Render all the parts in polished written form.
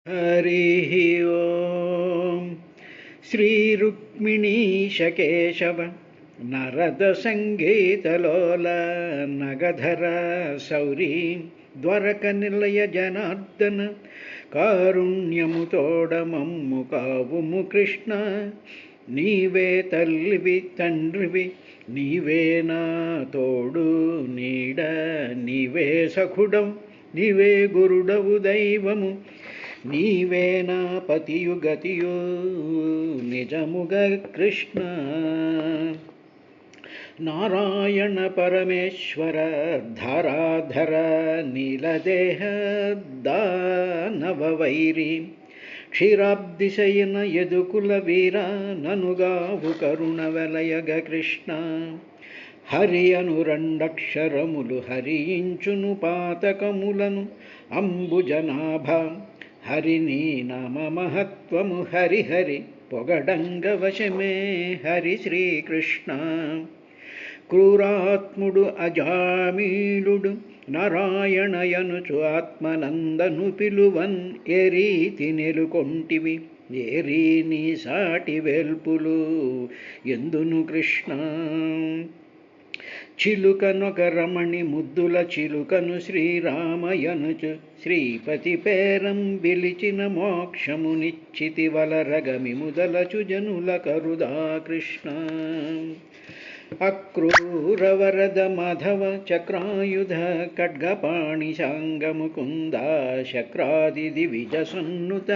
हरिः ओम् श्रीरुक्मिणीशकेशव नरदसङ्गीतलोल नगधर सौरी द्वारकनिलय जनार्दन కారుణ్యముతోడమమ్ము కావుము కృష్ణ. నీవే తల్లివి తండ్రివి, నీవే నా తోడు నీడ, నీవే సఖుడం, నీవే గురుడవు దైవము, నీవే నా పతియు గతియు నిజముగ కృష్ణ. నారాయణ పరమేశ్వర ధారాధర నీలదేహ దానవ వైరి, క్షీరాబ్దిశయన యదుకుల వీర ననుగావు కరుణ వెలయగ కృష్ణ. హరి అను రెండక్షరములు హరించును పాతకములను అంబుజనాభ, హరి నీ నామ మహత్వము హరిహరి పొగడంగ వశమే హరి శ్రీకృష్ణ. క్రూరాత్ముడు అజామీలుడు నారాయణయనుచు ఆత్మనందను పిలువన్, ఏ రీతి నెలుకొంటివి ఏరీ నీ సాటి వెల్పులు ఎందును కృష్ణ. చిలుకనొక రమణి ముద్దుల చిలుకను శ్రీరామయనుచు, శ్రీపతి పేరం పిలిచిన మోక్షమునిచ్చితి వలరగమి ముదలచు జనుల కరుదా కృష్ణ. అక్రూరవరద మాధవ చక్రాయుధ ఖడ్గపాణి శాంగముకుంద, శక్రాది దివిజ సన్నుత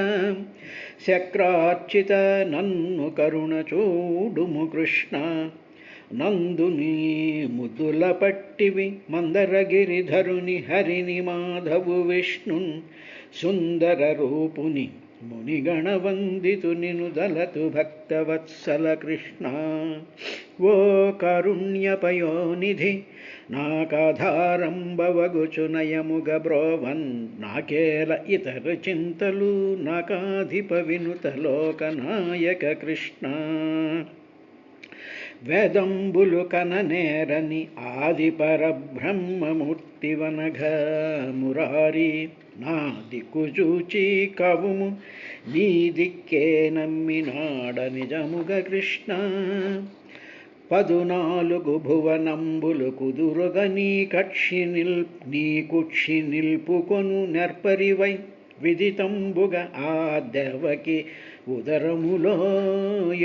శక్రార్చిత నన్ను కరుణ చూడుము కృష్ణ. నందుని ముద్దుల పట్టివి మందరగిరిధరుని హరిని మాధవు విష్ణున్, సుందర రూపుని మునిగణవందితు నినుదలతు భక్తవత్సల కృష్ణ. ఓ కారుణ్యపయోనిధి నాకాధారంబవగుచు నయముగ బ్రోవన్, నాకేల ఇతర చింతలు నాకాధిప వినుత లోకనాయక కృష్ణ. వేదంబులు కననేరని ఆది పరబ్రహ్మమూర్తివనఘ మురారి, నా దిక్కు చూచి కవుము నీ దిక్కే నమ్మినాడ నిజముగ కృష్ణ. 14 భువనంబులు కుదురుగ నీ కుక్షి నిల్పుకొను నెర్పరివై, విదితంబుగ ఆ దేవకి ఉదరములో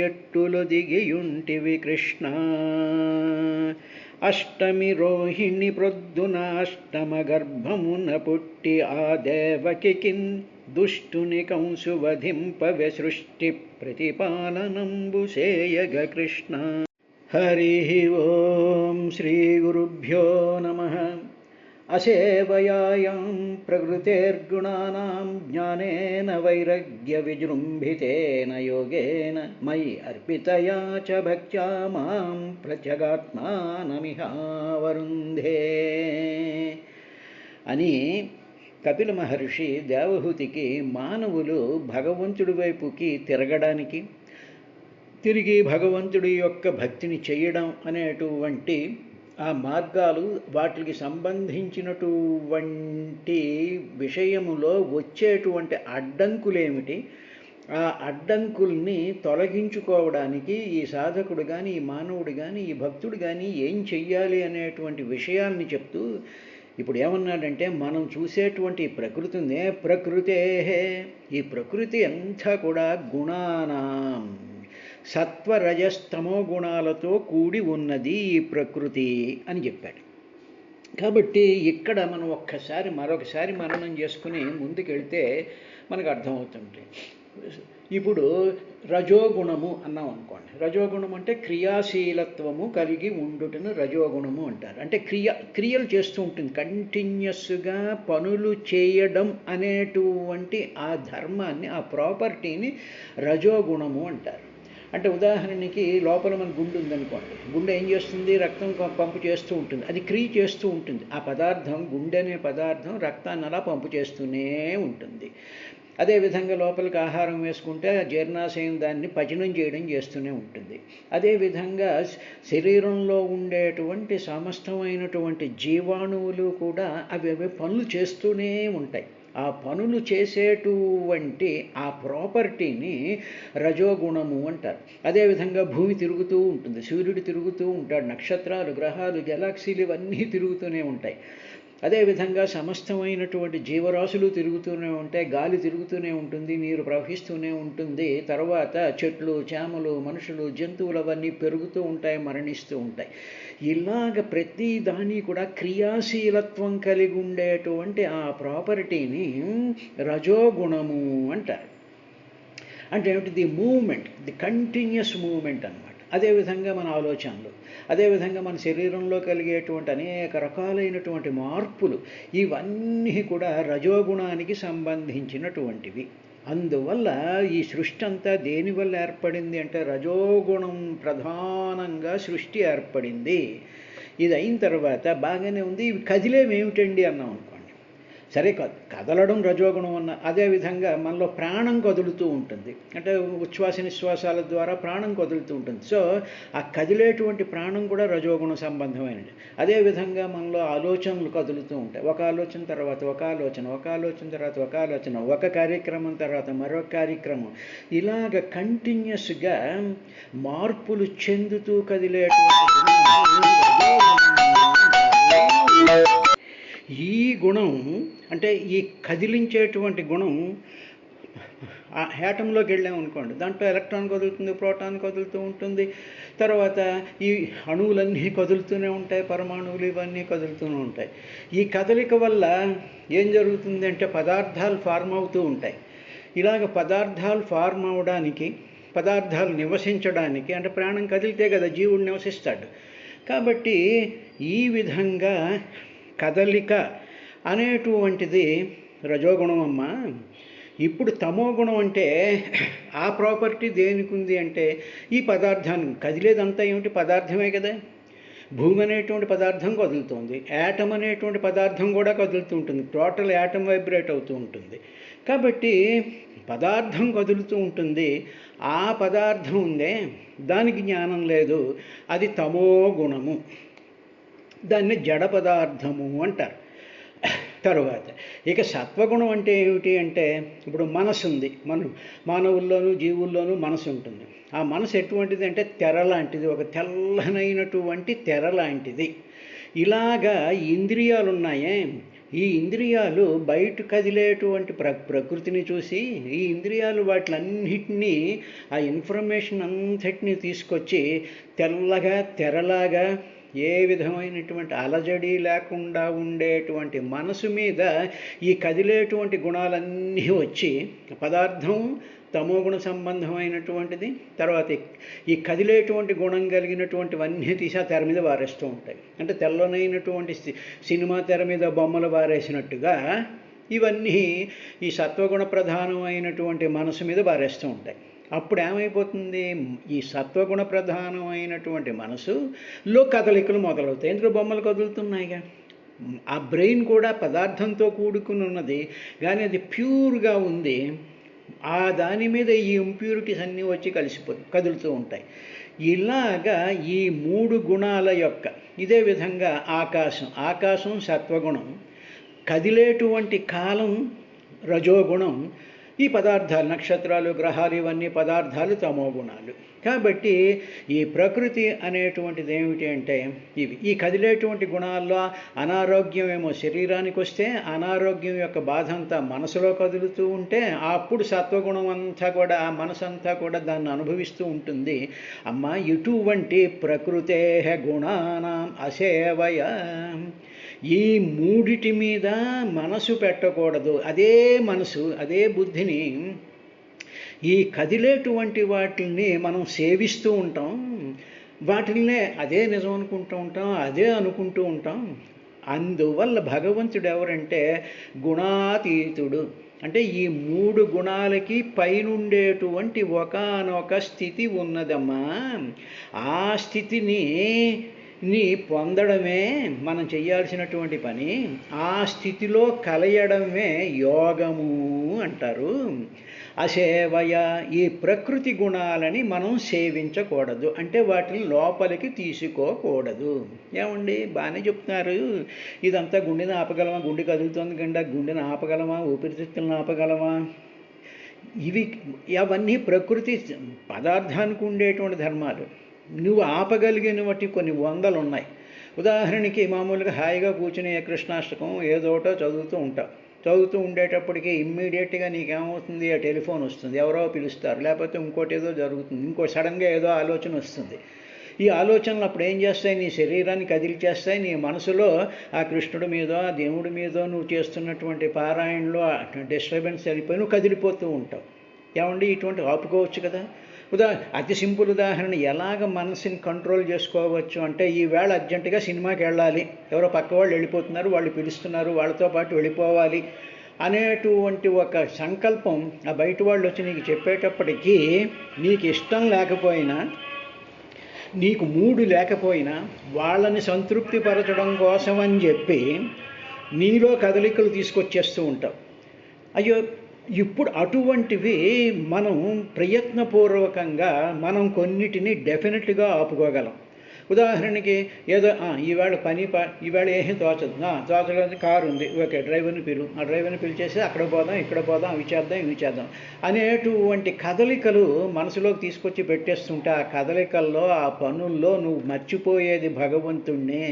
ఎట్టులు దిగియుంటివి కృష్ణ. అష్టమి రోహిణి ప్రొద్దున అష్టమ గర్భమున పుట్టి ఆ దేవకికిన్, దుష్టుని కంసు వధింపవె సృష్టి ప్రతిపాలనంబు సేయగ కృష్ణ. హరి ఓం శ్రీ గురుభ్యో నమః. అసేవయాయాం ప్రకృతేర్గుణానాం జ్ఞానేన వైరాగ్య విజృంభితేన యోగేన మయి అర్పితయా చ భక్త్యా మాం ప్రత్యగాత్మానమిహావరుంధే అని కపిల మహర్షి దేవహూతికి మానవులు భగవంతుడి వైపుకి తిరగడానికి, తిరిగి భగవంతుడి యొక్క భక్తిని చేయడం అనేటువంటి ఆ మార్గాలు, వాటికి సంబంధించినటువంటి విషయములో వచ్చేటువంటి అడ్డంకులేమిటి, ఆ అడ్డంకుల్ని తొలగించుకోవడానికి ఈ సాధకుడు కానీ, ఈ మానవుడు కానీ, ఈ భక్తుడు కానీ ఏం చెయ్యాలి అనేటువంటి విషయాల్ని చెప్తూ ఇప్పుడు ఏమన్నాడంటే, మనం చూసేటువంటి ప్రకృతి ఉందే, ప్రకృతే, ఈ ప్రకృతి అంతా కూడా గుణానాం, సత్వరజస్తమో గుణాలతో కూడి ఉన్నది ఈ ప్రకృతి అని చెప్పాడు. కాబట్టి ఇక్కడ మనం మరొకసారి మననం చేసుకుని ముందుకెళ్తే మనకు అర్థమవుతుంది. ఇప్పుడు రజోగుణము అన్నాం అనుకోండి. రజోగుణం అంటే క్రియాశీలత్వము కలిగి ఉండుటను రజోగుణము అంటారు. అంటే క్రియలు చేస్తూ ఉంటుంది, కంటిన్యూస్గా పనులు చేయడం అనేటువంటి ఆ ధర్మాన్ని, ఆ ప్రాపర్టీని రజోగుణము అంటారు. అంటే ఉదాహరణకి లోపల మన గుండె ఉందనుకోండి, గుండె ఏం చేస్తుంది, రక్తం పంపు చేస్తూ ఉంటుంది, అది క్రియ చేస్తూ ఉంటుంది. ఆ పదార్థం, గుండె అనే పదార్థం రక్తాన్ని అలా పంపు చేస్తూనే ఉంటుంది. అదేవిధంగా లోపలికి ఆహారం వేసుకుంటే జీర్ణాశయం దాన్ని పచనం చేయడం చేస్తూనే ఉంటుంది. అదేవిధంగా శరీరంలో ఉండేటువంటి సమస్తమైనటువంటి జీవాణువులు కూడా అవి పనులు చేస్తూనే ఉంటాయి. ఆ పనులు చేసేటువంటి ఆ ప్రాపర్టీని రజోగుణము అంటారు. అదేవిధంగా భూమి తిరుగుతూ ఉంటుంది, సూర్యుడు తిరుగుతూ ఉంటాడు, నక్షత్రాలు, గ్రహాలు, గెలాక్సీలు ఇవన్నీ తిరుగుతూనే ఉంటాయి. అదేవిధంగా సమస్తమైనటువంటి జీవరాశులు తిరుగుతూనే ఉంటాయి, గాలి తిరుగుతూనే ఉంటుంది, నీరు ప్రవహిస్తూనే ఉంటుంది, తర్వాత చెట్లు, చేమలు, మనుషులు, జంతువులు అవన్నీ పెరుగుతూ ఉంటాయి, మరణిస్తూ ఉంటాయి. ఇలాగ ప్రతి దాన్ని కూడా క్రియాశీలత్వం కలిగి ఉండేటువంటి ఆ ప్రాపర్టీని రజోగుణము అంటారు. అంటే ఏమిటి? The movement, the continuous movement అన్నమాట. అదేవిధంగా మన ఆలోచనలు, అదేవిధంగా మన శరీరంలో కలిగేటువంటి అనేక రకాలైనటువంటి మార్పులు, ఇవన్నీ కూడా రజోగుణానికి సంబంధించినటువంటివి. అందువల్ల ఈ సృష్టి అంతా దేనివల్ల ఏర్పడింది అంటే రజోగుణం ప్రధానంగా సృష్టి ఏర్పడింది. ఇది అయిన తర్వాత బాగానే ఉంది, ఇవి కదిలేమేమిటండి అన్నాం అనుకోండి, సరే కదలడం రజోగుణం అన్న. అదేవిధంగా మనలో ప్రాణం కదులుతూ ఉంటుంది, అంటే ఉచ్ఛ్వాస నిశ్వాసాల ద్వారా ప్రాణం కదులుతూ ఉంటుంది. సో ఆ కదిలేటువంటి ప్రాణం కూడా రజోగుణ సంబంధమైనది. అదేవిధంగా మనలో ఆలోచనలు కదులుతూ ఉంటాయి, ఒక ఆలోచన తర్వాత ఒక ఆలోచన, ఒక ఆలోచన తర్వాత ఒక ఆలోచన, ఒక కార్యక్రమం తర్వాత మరొక కార్యక్రమం, ఇలాగ కంటిన్యూస్గా మార్పులు చెందుతూ కదిలేటువంటి ఈ గుణం, అంటే ఈ కదిలించేటువంటి గుణం ఆ యాటంలోకి వెళ్ళామనుకోండి, దాంట్లో ఎలక్ట్రాన్ కదులుతుంది, ప్రోటాన్ కదులుతూ ఉంటుంది, తర్వాత ఈ అణువులన్నీ కదులుతూనే ఉంటాయి, పరమాణువులు ఇవన్నీ కదులుతూనే ఉంటాయి. ఈ కదలిక వల్ల ఏం జరుగుతుంది అంటే పదార్థాలు ఫార్మ్ అవుతూ ఉంటాయి. ఇలాగ పదార్థాలు ఫార్మ్ అవడానికి, పదార్థాలు నివసించడానికి, అంటే ప్రాణం కదిలితే కదా జీవుడు నివసిస్తాడు. కాబట్టి ఈ విధంగా కదలిక అనేటువంటిది రజోగుణం అమ్మ. ఇప్పుడు తమో గుణం అంటే ఆ ప్రాపర్టీ దేనికి ఉంది అంటే ఈ పదార్థాన్ని కదిలేదంతా ఏమిటి? పదార్థమే కదా. భూమి అనేటువంటి పదార్థం కదులుతుంది, యాటమ్ అనేటువంటి పదార్థం కూడా కదులుతూ ఉంటుంది, టోటల్ యాటమ్ వైబ్రేట్ అవుతూ ఉంటుంది. కాబట్టి పదార్థం కదులుతూ ఉంటుంది, ఆ పదార్థం ఉందే దానికి జ్ఞానం లేదు, అది తమో గుణము, దాన్ని జడ పదార్థము అంటారు. తరువాత ఇక సత్వగుణం అంటే ఏమిటి అంటే ఇప్పుడు మనసు ఉంది, మానవుల్లోనూ జీవుల్లోనూ మనసు ఉంటుంది. ఆ మనసు ఎటువంటిది అంటే తెర లాంటిది, ఒక తెల్లనైనటువంటి తెర లాంటిది. ఇలాగా ఇంద్రియాలు ఉన్నాయే, ఈ ఇంద్రియాలు బయట కదిలేటువంటి ప్రకృతిని చూసి ఈ ఇంద్రియాలు వాటిలన్నిటినీ, ఆ ఇన్ఫర్మేషన్ అంతటినీ తీసుకొచ్చి తెల్లగా తెరలాగా ఏ విధమైనటువంటి అలజడి లేకుండా ఉండేటువంటి మనసు మీద ఈ కదిలేటువంటి గుణాలన్నీ వచ్చి పదార్థం తమోగుణ సంబంధమైనటువంటిది, తర్వాత ఈ కదిలేటువంటి గుణం కలిగినటువంటివన్నీ తీసి ఆ తెర మీద వారేస్తూ ఉంటాయి. అంటే తెల్లనైనటువంటి సినిమా తెర మీద బొమ్మలు వారేసినట్టుగా ఇవన్నీ ఈ సత్వగుణ ప్రధానమైనటువంటి మనసు మీద వారేస్తూ ఉంటాయి. అప్పుడు ఏమైపోతుంది? ఈ సత్వగుణ ప్రధానమైనటువంటి మనసులో కదలికలు మొదలవుతాయి. ఎందుకు? బొమ్మలు కదులుతున్నాయిగా. ఆ బ్రెయిన్ కూడా పదార్థంతో కూడుకుని ఉన్నది, కానీ అది ప్యూర్గా ఉంది. ఆ దాని మీద ఈ ఇంప్యూరిటీస్ అన్నీ వచ్చి కదులుతూ ఉంటాయి. ఇలాగా ఈ మూడు గుణాల యొక్క, ఇదే విధంగా ఆకాశం సత్వగుణం, కదిలేటువంటి కాలం రజోగుణం, ఈ పదార్థాలు నక్షత్రాలు, గ్రహాలు ఇవన్నీ పదార్థాలు తమో గుణాలు. కాబట్టి ఈ ప్రకృతి అనేటువంటిది ఏమిటి అంటే ఇవి. ఈ కదిలేటువంటి గుణాల్లో అనారోగ్యం ఏమో శరీరానికి వస్తే, అనారోగ్యం యొక్క బాధ అంతా మనసులో కదులుతూ ఉంటే అప్పుడు సత్వగుణం అంతా కూడా, ఆ మనసు అంతా కూడా దాన్ని అనుభవిస్తూ ఉంటుంది. అమ్మ, ఇటువంటి ప్రకృతే గుణానాం అసేవయ, ఈ మూడిటి మీద మనసు పెట్టకూడదు. అదే మనసు, అదే బుద్ధిని ఈ కదిలేటువంటి వాటిని మనం సేవిస్తూ ఉంటాం, వాటిల్నే అదే నిజం అనుకుంటూ ఉంటాం, అదే అనుకుంటూ ఉంటాం. అందువల్ల భగవంతుడు ఎవరంటే గుణాతీతుడు. అంటే ఈ మూడు గుణాలకి పైనుండేటువంటి ఒకానొక స్థితి ఉన్నదమ్మా. ఆ స్థితిని పొందడమే మనం చేయాల్సినటువంటి పని. ఆ స్థితిలో కలయడమే యోగము అంటారు. అసేవయ, ఈ ప్రకృతి గుణాలని మనం సేవించకూడదు, అంటే వాటిని లోపలికి తీసుకోకూడదు. ఏమండి బాగానే చెప్తున్నారు, ఇదంతా గుండెని ఆపగలమా, గుండె కదులుతుంది కింద గుండెని ఆపగలమా, ఊపిరితిత్తులను ఆపగలమా? ఇవి అవన్నీ ప్రకృతి పదార్థానికి ఉండేటువంటి ధర్మాలు. నువ్వు ఆపగలిగినవి కొన్ని వందలు ఉన్నాయి. ఉదాహరణకి మామూలుగా హాయిగా కూర్చుని కృష్ణాష్టకం ఏదోటో చదువుతూ ఉండేటప్పటికీ ఇమ్మీడియట్గా నీకేమవుతుంది, ఆ టెలిఫోన్ వస్తుంది, ఎవరో పిలుస్తారు, లేకపోతే ఇంకోటి ఏదో జరుగుతుంది, సడన్గా ఏదో ఆలోచన వస్తుంది. ఈ ఆలోచనలు అప్పుడు ఏం చేస్తాయి, నీ శరీరాన్ని కదిలిచేస్తాయి. నీ మనసులో ఆ కృష్ణుడి మీదో ఆ దేవుడి మీదో నువ్వు చేస్తున్నటువంటి పారాయణలో డిస్టర్బెన్స్ వెళ్ళిపోయి నువ్వు కదిలిపోతూ ఉంటావు. ఏమండి ఇటువంటి ఆపుకోవచ్చు కదా. అతి సింపుల్ ఉదాహరణ, ఎలాగ మనసుని కంట్రోల్ చేసుకోవచ్చు అంటే, ఈవేళ అర్జెంటుగా సినిమాకి వెళ్ళాలి, ఎవరో పక్క వాళ్ళు వెళ్ళిపోతున్నారు, వాళ్ళు పిలుస్తున్నారు, వాళ్ళతో పాటు వెళ్ళిపోవాలి అనేటువంటి ఒక సంకల్పం ఆ బయట వాళ్ళు వచ్చి నీకు చెప్పేటప్పటికీ నీకు ఇష్టం లేకపోయినా, నీకు మూడు లేకపోయినా, వాళ్ళని సంతృప్తిపరచడం కోసం అని చెప్పి నీలో కదలికలు తీసుకొచ్చేస్తూ ఉంటావు. అయ్యో, ఇప్పుడు అటువంటివి మనం ప్రయత్నపూర్వకంగా మనం కొన్నిటిని డెఫినెట్గా ఆపుకోగలం. ఉదాహరణకి ఏదో ఈవేళ ఈవేళ ఏమీ తోచలేదు, కారు ఉంది, ఓకే ఆ డ్రైవర్ని పిలిచేసి అక్కడ పోదాం ఇక్కడ పోదాం ఇవి చేద్దాం అనేటువంటి కదలికలు మనసులోకి తీసుకొచ్చి పెట్టేస్తుంటే, ఆ కదలికల్లో ఆ పనుల్లో నువ్వు మర్చిపోయేది భగవంతుణ్ణే.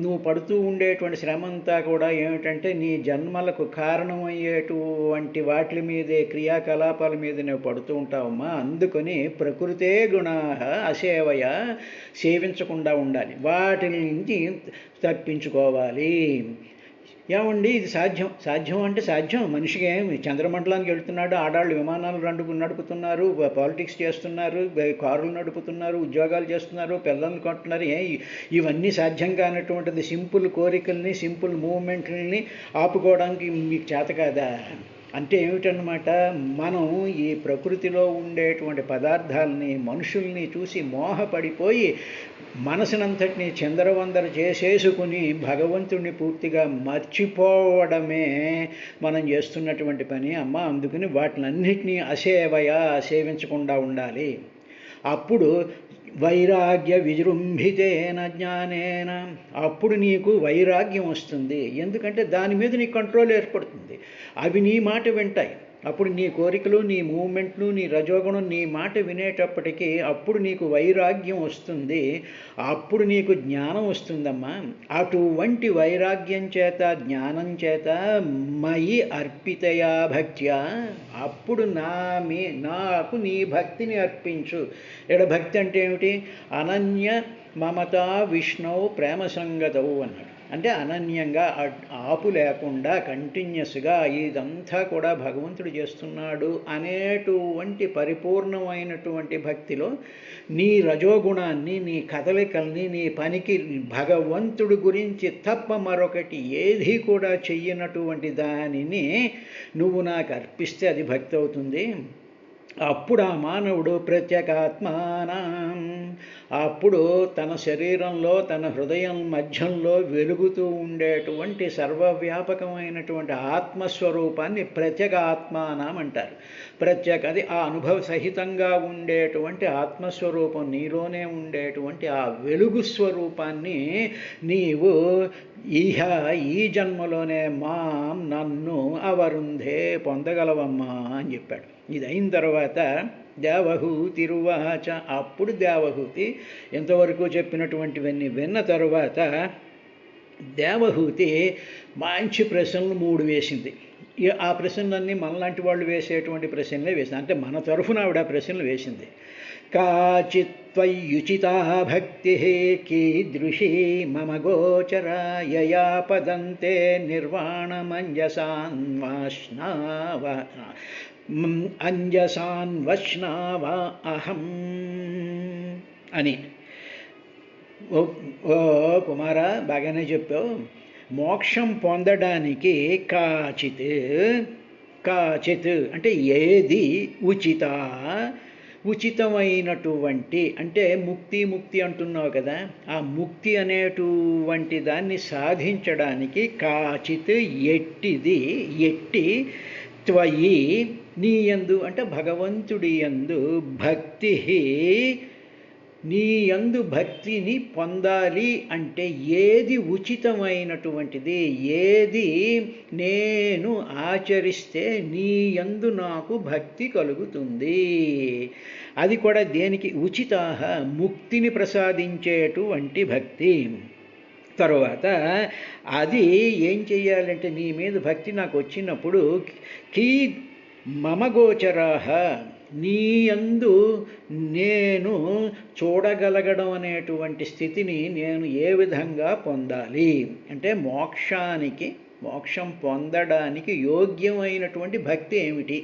నువ్వు పడుతూ ఉండేటువంటి శ్రమ అంతా కూడా ఏమిటంటే నీ జన్మలకు కారణమయ్యేటువంటి వాటి మీదే, క్రియాకలాపాల మీద నువ్వు పడుతూ ఉంటావమ్మా. అందుకని ప్రకృతే గుణాః అసేవయ, సేవించకుండా ఉండాలి, వాటి నుంచి తప్పించుకోవాలి. ఏమండి ఇది సాధ్యం అంటే సాధ్యం. మనిషికి ఏమి చంద్రమండలానికి వెళ్తున్నాడు, ఆడాళ్ళు విమానాలు నడుపుతున్నారు, పాలిటిక్స్ చేస్తున్నారు, కారులు నడుపుతున్నారు, ఉద్యోగాలు చేస్తున్నారు, పిల్లల్ని కొంటున్నారు. ఇవన్నీ సాధ్యం కానటువంటిది. సింపుల్ కోరికల్ని, సింపుల్ మూవ్మెంట్లని ఆపుకోవడానికి మీకు చేత కాదా? అంటే ఏమిటన్నమాట, మనం ఈ ప్రకృతిలో ఉండేటువంటి పదార్థాలని, మనుషుల్ని చూసి మోహపడిపోయి మనసునంతటిని చిందరవందర చేసేసుకుని భగవంతుడిని పూర్తిగా మర్చిపోవడమే మనం చేస్తున్నటువంటి పని అమ్మ. అందుకని వాటినన్నిటినీ సేవించకుండా ఉండాలి. అప్పుడు వైరాగ్య విజృంభితేన జ్ఞానేన, అప్పుడు నీకు వైరాగ్యం వస్తుంది. ఎందుకంటే దాని మీద నీ కంట్రోల్ ఏర్పడుతుంది. అవి నీ మాట వింటాయి. అప్పుడు నీ కోరికలు, నీ మూమెంట్లు, నీ రజోగుణం నీ మాట వినేటప్పటికీ అప్పుడు నీకు వైరాగ్యం వస్తుంది. అప్పుడు నీకు జ్ఞానం వస్తుందమ్మా. అటువంటి వైరాగ్యం చేత, జ్ఞానం చేత మయి అర్పితయా భక్త్యా, అప్పుడు నాకు నీ భక్తిని అర్పించు. ఇక్కడ భక్తి అంటే ఏమిటి? అనన్య మమతా విష్ణు ప్రేమ సంగతవు అన్నాడు. అంటే అనన్యంగా, ఆపు లేకుండా కంటిన్యూస్గా ఇదంతా కూడా భగవంతుడు చేస్తున్నాడు అనేటువంటి పరిపూర్ణమైనటువంటి భక్తిలో నీ రజోగుణాన్ని, నీ కదలికల్ని, నీ పనికి భగవంతుడి గురించి తప్ప మరొకటి ఏది కూడా చెయ్యనటువంటి దానిని నువ్వు నాకు అర్పిస్తే అది భక్తి అవుతుంది. అప్పుడు ఆ మానవుడు ప్రత్యేకాత్మానం, అప్పుడు తన శరీరంలో, తన హృదయం మధ్యంలో వెలుగుతూ ఉండేటువంటి సర్వవ్యాపకమైనటువంటి ఆత్మస్వరూపాన్ని ప్రత్యేగాత్మానం అంటారు. అది ఆ అనుభవ సహితంగా ఉండేటువంటి ఆత్మస్వరూపం, నీలోనే ఉండేటువంటి ఆ వెలుగు స్వరూపాన్ని నీవు ఈ జన్మలోనే నన్ను అవరుంధే పొందగలవమ్మా అని చెప్పాడు. ఇది అయిన తర్వాత దేవహూతిరువాచ, అప్పుడు దేవహూతి ఎంతవరకు చెప్పినటువంటివన్నీ విన్న తర్వాత దేవహూతి మంచి ప్రశ్నలు 3 వేసింది. ఆ ప్రశ్నలన్నీ మనలాంటి వాళ్ళు వేసేటువంటి ప్రశ్నలే వేసింది. అంటే మన తరఫున ఆవిడ ప్రశ్నలు వేసింది. కాచిత్వయుచితా భక్తి కీదృశీ మమ గోచర యయా పదంతే అంజసాన్వశ్నావ అహం అని. ఓ కుమారా, బాగానే చెప్పావు. మోక్షం పొందడానికి కాచిత్ అంటే ఏది ఉచితమైనటువంటి, అంటే ముక్తి అంటున్నావు కదా, ఆ ముక్తి అనేటువంటి దాన్ని సాధించడానికి కాచిత్ ఎట్టి త్వయి నీ యందు అంటే భగవంతుడి యందు భక్తి, నీ యందు భక్తిని పొందాలి అంటే ఏది ఉచితమైనటువంటిది, ఏది నేను ఆచరిస్తే నీ యందు నాకు భక్తి కలుగుతుంది, అది కూడా దేనికి ఉచితాహ ముక్తిని ప్రసాదించేటువంటి భక్తి. తరువాత అది ఏం చెయ్యాలంటే నీ మీద భక్తి నాకు వచ్చినప్పుడు కీ మమ గోచరాహ నీ యందు నేను చూడగలగడం అనేటువంటి స్థితిని నేను ఏ విధంగా పొందాలి అంటే మోక్షం పొందడానికి యోగ్యమైనటువంటి భక్తి ఏమిటి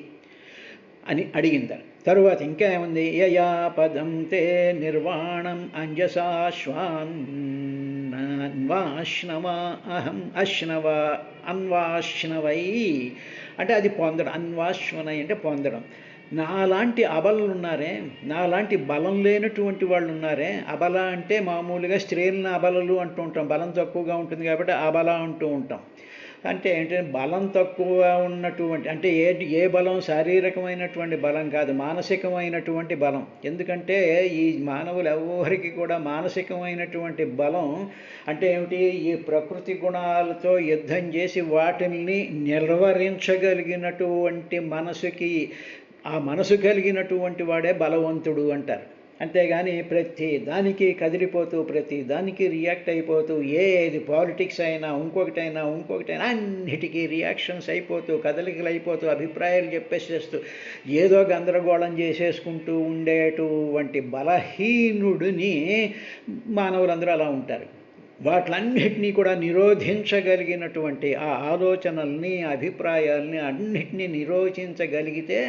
అని అడిగింది. తరువాత ఇంకా ఏముంది, యయా పదం తే నిర్వాణం అంజసాశ్వాన్వాశ్నవా అహం అశ్నవ అన్వాశ్నవై అంటే అది పొందడం, అన్వాశ్వనై అంటే పొందడం. నాలాంటి అబలలు ఉన్నారే, నాలాంటి బలం లేనటువంటి వాళ్ళు ఉన్నారే, అబల అంటే మామూలుగా స్త్రీలను అబలలు అంటూ ఉంటాం, బలం తక్కువగా ఉంటుంది కాబట్టి అబల అంటూ ఉంటాం. అంటే ఏంటంటే బలం తక్కువ ఉన్నటువంటి అంటే ఏ బలం శారీరకమైనటువంటి బలం కాదు, మానసికమైనటువంటి బలం. ఎందుకంటే ఈ మానవులు ఎవరికి కూడా మానసికమైనటువంటి బలం అంటే ఏమిటి, ఈ ప్రకృతి గుణాలతో యుద్ధం చేసి వాటిని నిర్వహించగలిగినటువంటి మనసుకి, ఆ మనసు కలిగినటువంటి వాడే బలవంతుడు అంటారు. అంతేగాని ప్రతి దానికి కదిలిపోతూ ప్రతి దానికి రియాక్ట్ అయిపోతూ ఏది పాలిటిక్స్ అయినా ఇంకొకటైనా అన్నిటికీ రియాక్షన్స్ అయిపోతూ కదలికలు అయిపోతూ అభిప్రాయాలు చెప్పేసేస్తూ ఏదో గందరగోళం చేసేసుకుంటూ ఉండేటువంటి బలహీనుడిని మానవులందరూ అలా ఉంటారు. వాటిలన్నిటినీ కూడా నిరోధించగలిగినటువంటి ఆ ఆలోచనల్ని అభిప్రాయాల్ని అన్నిటినీ నిరోధించగలిగితే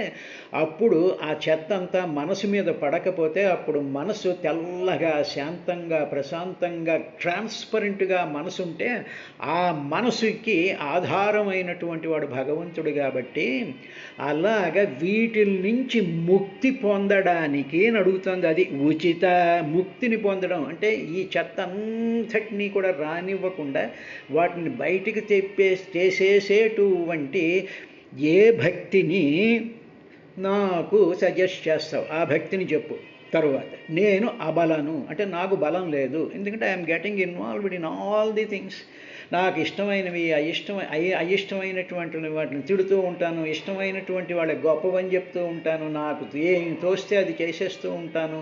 అప్పుడు ఆ చెత్త అంతా మనసు మీద పడకపోతే అప్పుడు మనసు తెల్లగా శాంతంగా ప్రశాంతంగా ట్రాన్స్పరెంట్గా మనసు ఉంటే ఆ మనసుకి ఆధారమైనటువంటి వాడు భగవంతుడు. కాబట్టి అలాగ వీటి నుంచి ముక్తి పొందడానికి అడుగుతుంది. అది ఉచిత ముక్తిని పొందడం అంటే ఈ చెత్త అంతటినీ కూడా రానివ్వకుండా వాటిని బయటికి చేసేసేటువంటి ఏ భక్తిని నాకు సజెస్ట్ చేస్తావు ఆ భక్తిని చెప్పు. తరువాత నేను అబలను అంటే నాకు బలం లేదు, ఎందుకంటే I'm getting involved in all the things. నాకు ఇష్టమైనవి అయిష్టమైనటువంటి వాటిని తిడుతూ ఉంటాను, ఇష్టమైనటువంటి వాళ్ళ గొప్పవని చెప్తూ ఉంటాను, నాకు ఏం తోస్తే అది చేసేస్తూ ఉంటాను.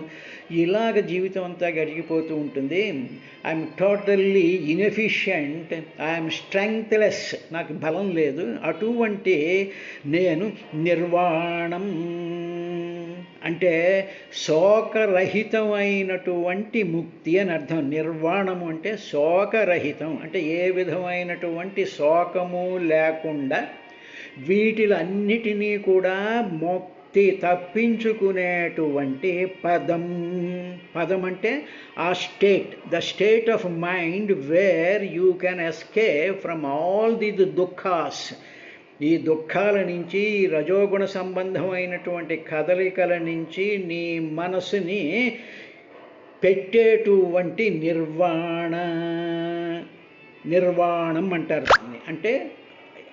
ఇలాగ జీవితం అంతా గడిగిపోతూ ఉంటుంది. ఐఎమ్ టోటల్లీ ఇన్ఎఫిషియంట్, ఐఎమ్ స్ట్రెంగ్త్లెస్, నాకు బలం లేదు. అటువంటి నేను నిర్వాణం అంటే శోకరహితమైనటువంటి ముక్తి అని అర్థం. నిర్వాణము అంటే శోకరహితం అంటే ఏ విధమైనటువంటి శోకము లేకుండా వీటిలన్నిటినీ కూడా ముక్తి తప్పించుకునేటువంటి పదం. పదం అంటే ఆ state, the state of mind where you can escape from all the దుఃఖాస్. ఈ దుఃఖాల నుంచి, ఈ రజోగుణ సంబంధమైనటువంటి కదలికల నుంచి నీ మనసుని పెట్టేటువంటి నిర్వాణం అంటారు. అంటే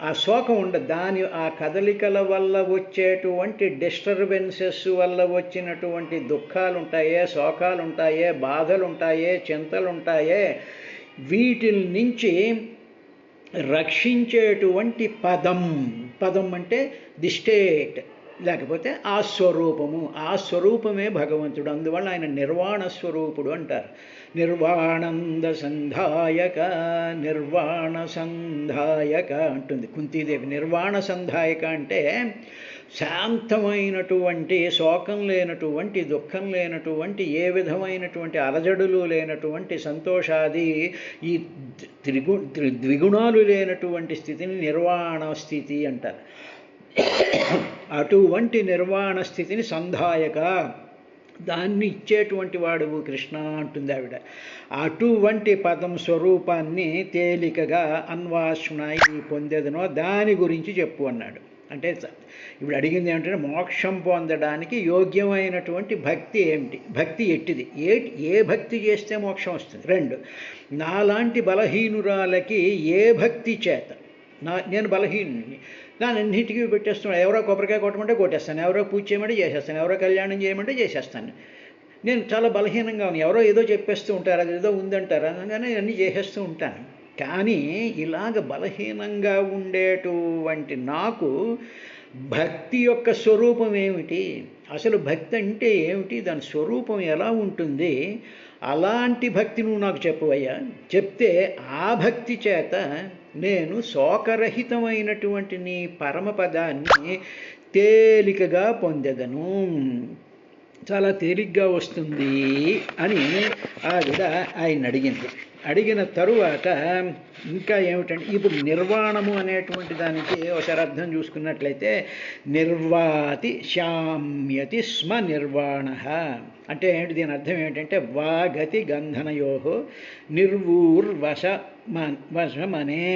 ఆ శోకం ఉండదు, ఆ కదలికల వల్ల వచ్చేటువంటి డిస్టర్బెన్సెస్ వల్ల వచ్చినటువంటి దుఃఖాలు ఉంటాయే, శోకాలు ఉంటాయే, బాధలు ఉంటాయే, చింతలు ఉంటాయే, వీటి నుంచి రక్షించేటువంటి పదం. పదం అంటే ది స్టేట్, లేకపోతే ఆ స్వరూపము. ఆ స్వరూపమే భగవంతుడు. అందువల్ల ఆయన నిర్వాణ స్వరూపుడు అంటారు. నిర్వాణంద సంధాయక, నిర్వాణ సంధాయక అంటుంది కుంతీదేవి. నిర్వాణ సంధాయక అంటే శాంతమైనటువంటి, శోకం లేనటువంటి, దుఃఖం లేనటువంటి, ఏ విధమైనటువంటి అలజడులు లేనటువంటి, సంతోషాది ఈ ద్విగుణాలు లేనటువంటి స్థితిని నిర్వాణ స్థితి అంటారు. అటువంటి నిర్వాణ స్థితిని సంధాయక, దాన్ని ఇచ్చేటువంటి వాడు కృష్ణ అంటుంది ఆవిడ. అటువంటి పదం స్వరూపాన్ని తేలికగా అన్వాశ్నాయి పొందేదనో దాని గురించి చెప్పు అన్నాడు. అంటే ఇప్పుడు అడిగింది ఏమిటంటే మోక్షం పొందడానికి యోగ్యమైనటువంటి భక్తి ఏమిటి, భక్తి ఎట్టిది, ఏ భక్తి చేస్తే మోక్షం వస్తుంది. 2, నాలాంటి బలహీనురాలకి ఏ భక్తి చేత, నేను బలహీనుని దాని అన్నిటికీ పెట్టేస్తున్నాడు. ఎవరో కొబ్బరికాయ కొట్టమంటే కొట్టేస్తాను, ఎవరో పూజ చేయమంటే చేసేస్తాను, ఎవరో కళ్యాణం చేయమంటే చేసేస్తాను. నేను చాలా బలహీనంగా ఉన్నాను, ఎవరో ఏదో చెప్పేస్తూ ఉంటారు, అది ఏదో ఉందంటారు అనగానే అన్నీ చేసేస్తూ ఉంటాను. కానీ ఇలాగ బలహీనంగా ఉండేటువంటి నాకు భక్తి యొక్క స్వరూపం ఏమిటి, అసలు భక్తి అంటే ఏమిటి, దాని స్వరూపం ఎలా ఉంటుంది, అలాంటి భక్తి నువ్వు నాకు చెప్పవయ్యా. చెప్తే ఆ భక్తి చేత నేను శోకరహితమైనటువంటి నీ పరమపదాన్ని తేలికగా పొందెదను, చాలా తేలిగ్గా వస్తుంది అని ఆవిడ ఆయన అడిగింది. అడిగిన తరువాత ఇంకా ఏమిటంటే, ఇప్పుడు నిర్వాణము అనేటువంటి దానికి ఒకసారి అర్థం చూసుకున్నట్లయితే, నిర్వాతి శామ్యతి స్మ నిర్వాణ అంటే ఏంటి, దీని అర్థం ఏమిటంటే వాగతి గంధనయో వశమనే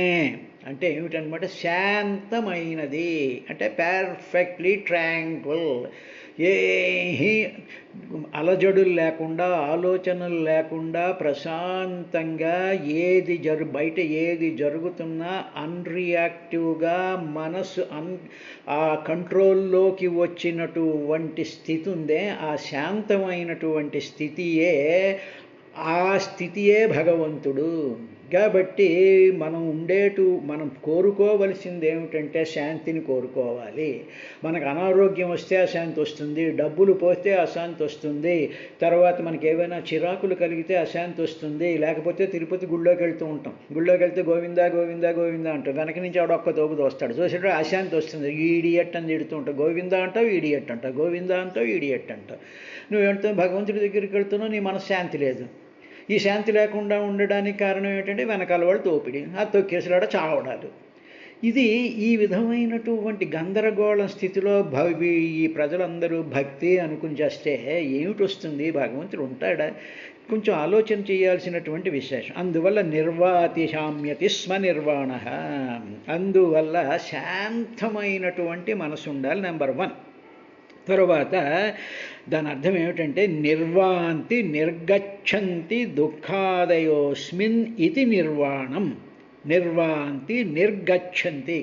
అంటే ఏమిటనమాట, శాంతమైనది అంటే పర్ఫెక్ట్లీ ట్రాంక్విల్, ఏ అలజడులు లేకుండా, ఆలోచనలు లేకుండా ప్రశాంతంగా బయట ఏది జరుగుతున్నా అన్రియాక్టివ్గా మనసు ఆ కంట్రోల్లోకి వచ్చినటువంటి స్థితి ఉందే, ఆ శాంతమైనటువంటి స్థితియే, ఆ స్థితియే భగవంతుడు. కాబట్టి మనం కోరుకోవలసింది ఏమిటంటే శాంతిని కోరుకోవాలి. మనకు అనారోగ్యం వస్తే అశాంతి వస్తుంది, డబ్బులు పోతే అశాంతి వస్తుంది, తర్వాత మనకి ఏవైనా చిరాకులు కలిగితే అశాంతి వస్తుంది, లేకపోతే తిరుపతి గుళ్ళోకి వెళ్తూ ఉంటాం, గుళ్ళోకి వెళ్తే గోవిందా గోవిందా గోవిందా అంటాం, వెనక నుంచి ఆవిడ ఒక్క తోపు దోస్తాడు, చూసేటప్పుడు అశాంతి వస్తుంది, ఈడియట్ అని తిడుతూ ఉంటావు, గోవిందా అంటావు ఈడియట్ అంటావు, గోవిందా అంటావు ఈడియట్ అంటావు. నువ్వు వెళ్తావు భగవంతుడి దగ్గరికి వెళ్తున్నావు, నీ మనసు శాంతి లేదు. ఈ శాంతి లేకుండా ఉండడానికి కారణం ఏంటంటే వెనకాల వాళ్ళు తోపిడి, ఆ తొక్కేసిలాడ చావడాలు. ఇది ఈ విధమైనటువంటి గందరగోళ స్థితిలో ఈ ప్రజలందరూ భక్తి అనుకుని చేస్తే ఏమిటి వస్తుంది, భగవంతుడు ఉంటాడా, కొంచెం ఆలోచన చేయాల్సినటువంటి విశేషం. అందువల్ల నిర్వాతి శామ్యతి స్మ నిర్వాణ, అందువల్ల శాంతమైనటువంటి మనసు ఉండాలి, నెంబర్ 1. తరువాత దాని అర్థం ఏమిటంటే నిర్వాంతి నిర్గచ్చంతి దుఃఖాదయోస్మిన్ ఇది నిర్వాణం. నిర్వాంతి నిర్గచ్చంతి,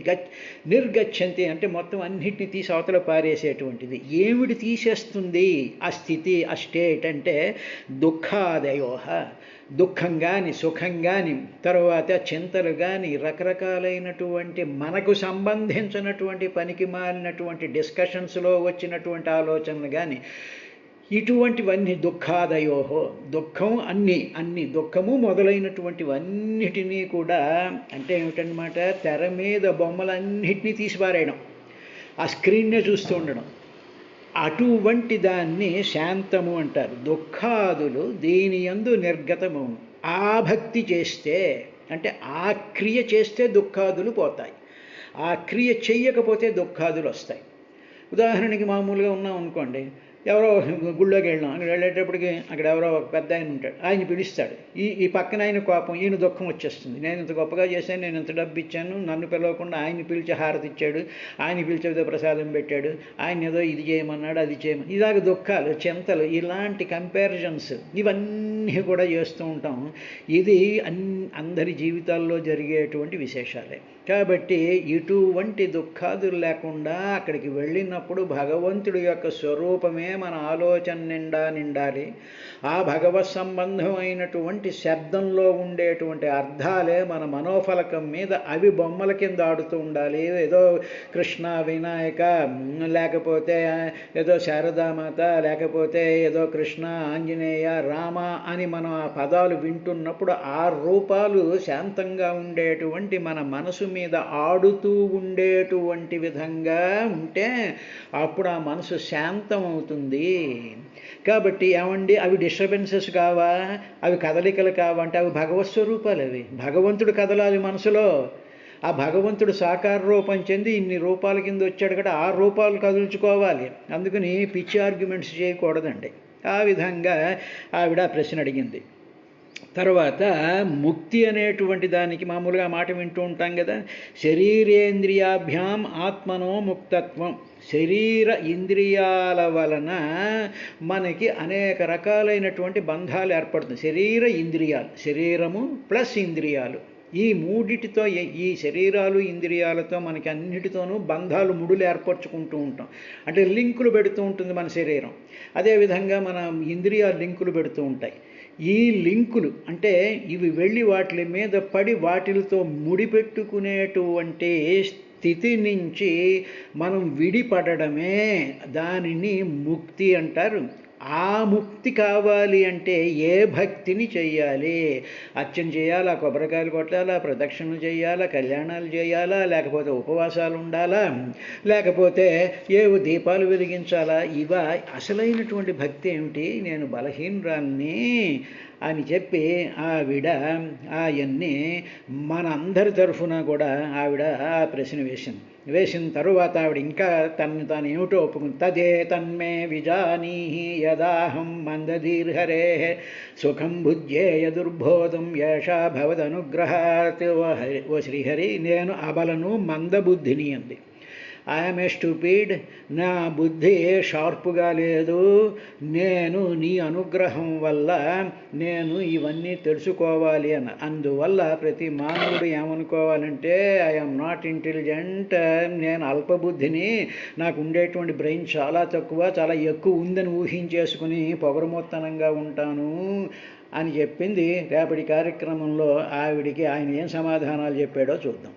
నిర్గచ్చంతి అంటే మొత్తం అన్నిటిని తీసి అవతల పారేసేటువంటిది. ఏమిటి తీసేస్తుంది ఆ స్థితి, ఆ స్టేట్ అంటే దుఃఖాదయోహ, దుఃఖం కానీ సుఖం కానీ, తర్వాత చింతలు కానీ, రకరకాలైనటువంటి మనకు సంబంధించినటువంటి పనికి మాలినటువంటి డిస్కషన్స్లో వచ్చినటువంటి ఆలోచనలు కానీ, ఇటువంటివన్నీ దుఃఖాదయోహో, దుఃఖం అన్ని దుఃఖము మొదలైనటువంటివన్నిటినీ కూడా అంటే ఏమిటనమాట, తెర మీద బొమ్మలన్నిటినీ తీసిపారేయడం, ఆ స్క్రీన్నే చూస్తూ ఉండడం, అటువంటి దాన్ని శాంతము అంటారు. దుఃఖాదులు దీని యందు నిర్గతమవును. ఆ భక్తి చేస్తే అంటే ఆ క్రియ చేస్తే దుఃఖాదులు పోతాయి, ఆ క్రియ చెయ్యకపోతే దుఃఖాదులు వస్తాయి. ఉదాహరణకి మామూలుగా ఉన్నాం అనుకోండి, ఎవరో గుళ్ళోకి వెళ్ళాం, అక్కడ వెళ్ళేటప్పటికి అక్కడ ఎవరో ఒక పెద్ద ఆయన ఉంటాడు, ఆయన పిలుస్తాడు, ఈ పక్కన ఆయన కోపం, ఈయన దుఃఖం వచ్చేస్తుంది. నేను ఇంత గొప్పగా చేశాను, నేను ఇంత డబ్బు ఇచ్చాను, నన్ను పిలవకుండా ఆయన పిలిచి హారతి ఇచ్చాడు, ఆయన పిలిచేదో ప్రసాదం పెట్టాడు, ఆయన ఏదో ఇది చేయమన్నాడు అది చేయమని, ఇలాగ దుఃఖాలు చింతలు ఇలాంటి కంపారిజన్స్ ఇవన్నీ కూడా చేస్తూ ఉంటాం. ఇది అందరి జీవితాల్లో జరిగేటువంటి విశేషాలే. కాబట్టి ఇటువంటి దుఃఖాదులు లేకుండా అక్కడికి వెళ్ళినప్పుడు భగవంతుడి యొక్క స్వరూపమే మన ఆలోచన నిండా నిండాలి. ఆ భగవత్ సంబంధమైనటువంటి శబ్దంలో ఉండేటువంటి అర్థాలే మన మనోఫలకం మీద అవి బొమ్మల కింద ఆడుతూ ఉండాలి. ఏదో కృష్ణ వినాయక, లేకపోతే ఏదో శారదామాత, లేకపోతే ఏదో కృష్ణ ఆంజనేయ రామ అని మనం ఆ పదాలు వింటున్నప్పుడు ఆ రూపాలు శాంతంగా ఉండేటువంటి మన మనసు మీద ఆడుతూ ఉండేటువంటి విధంగా ఉంటే అప్పుడు ఆ మనసు శాంతం అవుతుంది. కాబట్టి ఏమండి అవి డిస్టర్బెన్సెస్ కావా, అవి కదలికలు కావా అంటే అవి భగవత్ స్వరూపాలు. అవి భగవంతుడు కదలాలి మనసులో. ఆ భగవంతుడు సాకార రూపం చెంది ఇన్ని రూపాల కింద వచ్చాడు కదా, ఆ రూపాలు కదుల్చుకోవాలి. అందుకని పిచ్చి ఆర్గ్యుమెంట్స్ చేయకూడదండి. ఆ విధంగా ఆవిడ ప్రశ్న అడిగింది. తర్వాత ముక్తి అనేటువంటి దానికి మామూలుగా మాట వింటూ ఉంటాం కదా, శరీరేంద్రియాభ్యాం ఆత్మనో ముక్తత్వం. శరీర ఇంద్రియాల వలన మనకి అనేక రకాలైనటువంటి బంధాలు ఏర్పడుతుంది. శరీర ఇంద్రియాలు, శరీరము ప్లస్ ఇంద్రియాలు, ఈ మూడిటితో ఈ శరీరాలు ఇంద్రియాలతో మనకి అన్నిటితోనూ బంధాలు ముడులు ఏర్పరచుకుంటూ ఉంటాం. అంటే లింకులు పెడుతూ ఉంటుంది మన శరీరం. అదేవిధంగా మన ఇంద్రియాలు లింకులు పెడుతూ ఉంటాయి. ఈ లింకులు అంటే ఇవి వెళ్ళి వాటి మీద పడి వాటితో ముడిపెట్టుకునేటువంటి స్థితి నుంచి మనం విడిపడడమే దానిని ముక్తి అంటారు. ఆ ముక్తి కావాలి అంటే ఏ భక్తిని చెయ్యాలి? అర్చన చేయాలా, కొబ్బరికాయలు కొట్టాలా, ప్రదక్షిణలు చేయాలా, కళ్యాణాలు చేయాలా, లేకపోతే ఉపవాసాలు ఉండాలా, లేకపోతే ఏవో దీపాలు వెలిగించాలా? అసలైనటువంటి భక్తి ఏమిటి? నేను బలహీనురాల్ని అని చెప్పి ఆవిడ అవన్నీ మనందరి తరఫున కూడా ఆవిడ ఆ ప్రశ్న వేసిన తరువాత ఆవిడ ఇంకా తను తాను ఏమిటో ఒప్పుకుంది. తదే తన్మే విజానీహి యదాహం మందధీర్హరే సుఖం భుజ్యేయ దుర్బోధం ఏషా భవదనుగ్రహాత్. ఓ శ్రీహరి, నేను అబలను మందబుద్ధిని అంది. ఐఎమ్ ఏ స్టూపిడ్, నా బుద్ధి షార్పుగా లేదు, నేను నీ అనుగ్రహం వల్ల నేను ఇవన్నీ తెలుసుకోవాలి అని. అందువల్ల ప్రతి మానవుడు ఏమనుకోవాలంటే ఐఎమ్ నాట్ ఇంటెలిజెంట్, నేను అల్పబుద్ధిని, నాకు ఉండేటువంటి బ్రెయిన్ చాలా తక్కువ, చాలా ఎక్కువ ఉందని ఊహించేసుకుని పొగరమొత్తనంగా ఉంటాను అని చెప్పింది. రేపటి కార్యక్రమంలో ఆవిడికి ఆయన ఏం సమాధానాలు చెప్పాడో చూద్దాం.